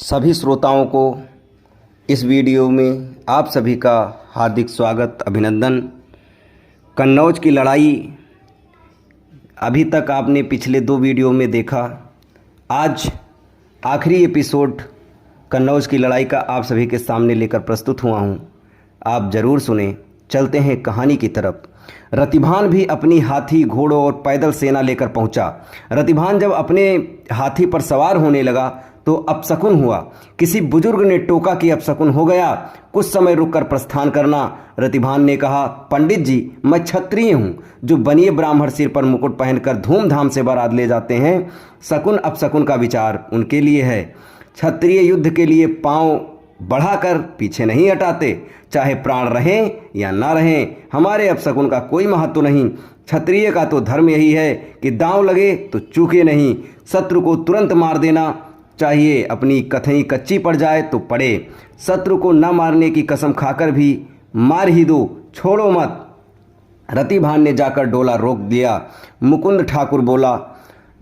सभी श्रोताओं को इस वीडियो में आप सभी का हार्दिक स्वागत, अभिनंदन। कन्नौज की लड़ाई अभी तक आपने पिछले 2 वीडियो में देखा। आज आखिरी एपिसोड कन्नौज की लड़ाई का आप सभी के सामने लेकर प्रस्तुत हुआ हूँ। आप ज़रूर सुने। चलते हैं कहानी की तरफ। रतिभान भी अपनी हाथी, घोड़ों और पैदल सेना लेकर पहुंचा। रतिभान जब अपने हाथी पर सवार होने लगा तो अपशकुन हुआ। किसी बुजुर्ग ने टोका कि अपशकुन हो गया, कुछ समय रुककर प्रस्थान करना। रतिभान ने कहा, पंडित जी, मैं क्षत्रिय हूँ जो बनिए ब्राह्मण सिर पर मुकुट पहनकर धूमधाम से बारात ले जाते हैं। शकुन अपशकुन का विचार उनके लिए है। क्षत्रिय युद्ध के लिए पांव बढ़ाकर पीछे नहीं हटाते, चाहे प्राण रहें या ना रहें। हमारे अपशकुन का कोई महत्व नहीं। क्षत्रिय का तो धर्म यही है कि दांव लगे तो चूके नहीं। शत्रु को तुरंत मार देना चाहिए, अपनी कथई कच्ची पड़ जाए तो पड़े। शत्रु को न मारने की कसम खाकर भी मार ही दो, छोड़ो मत। रतिभान ने जाकर डोला रोक दिया। मुकुंद ठाकुर बोला।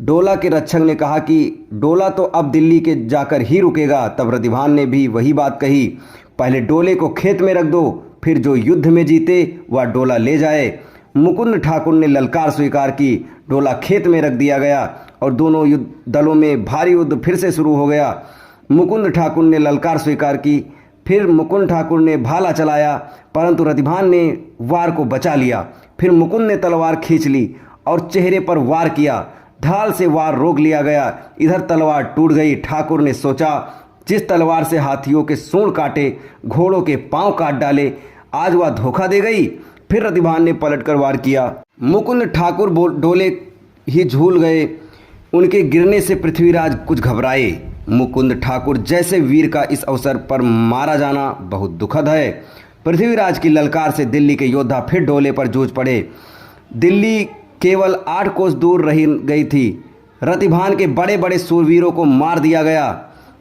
डोला के रक्षक ने कहा कि डोला तो अब दिल्ली के जाकर ही रुकेगा। तब रतिभान ने भी वही बात कही, पहले डोले को खेत में रख दो, फिर जो युद्ध में जीते वह डोला ले जाए। मुकुंद ठाकुर ने ललकार स्वीकार की। डोला खेत में रख दिया गया और दोनों युद्ध दलों में भारी युद्ध फिर से शुरू हो गया। मुकुंद ठाकुर ने ललकार स्वीकार की। फिर मुकुंद ठाकुर ने भाला चलाया, परंतु रतिभान ने वार को बचा लिया। फिर मुकुंद ने तलवार खींच ली और चेहरे पर वार किया। ढाल से वार रोक लिया गया। इधर तलवार टूट गई। ठाकुर ने सोचा, जिस तलवार से हाथियों के सूंड काटे, घोड़ों के पांव काट डाले, आज वह धोखा दे गई। फिर रतिभान ने पलटकर वार किया। मुकुंद ठाकुर डोले ही झूल गए। उनके गिरने से पृथ्वीराज कुछ घबराए। मुकुंद ठाकुर जैसे वीर का इस अवसर पर मारा जाना बहुत दुखद है। पृथ्वीराज की ललकार से दिल्ली के योद्धा फिर डोले पर जूझ पड़े। दिल्ली केवल 8 कोस दूर रह गई थी। रतिभान के बड़े बड़े सूरवीरों को मार दिया गया।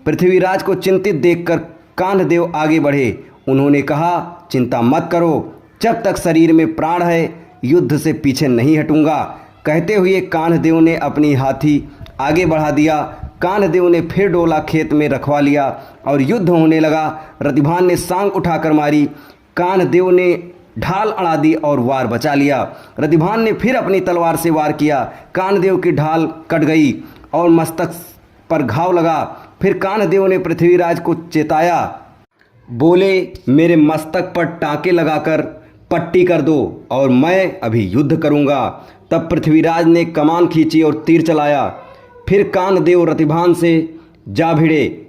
पृथ्वीराज को चिंतित देखकर कान्हदेव आगे बढ़े। उन्होंने कहा, चिंता मत करो, जब तक शरीर में प्राण है युद्ध से पीछे नहीं हटूंगा। कहते हुए कान्हदेव ने अपनी हाथी आगे बढ़ा दिया। कान्हदेव ने फिर डोला खेत में रखवा लिया और युद्ध होने लगा। रतिभान ने सांग उठाकर मारी। कान्हदेव ने ढाल अड़ा दी और वार बचा लिया। रतिभान ने फिर अपनी तलवार से वार किया। कान्हदेव की ढाल कट गई और मस्तक पर घाव लगा। फिर कान्हदेव ने पृथ्वीराज को चेताया, बोले, मेरे मस्तक पर टाँके लगाकर पट्टी कर दो और मैं अभी युद्ध करूंगा। तब पृथ्वीराज ने कमान खींची और तीर चलाया। फिर कान्हदेव रतिभान से जा भिड़े।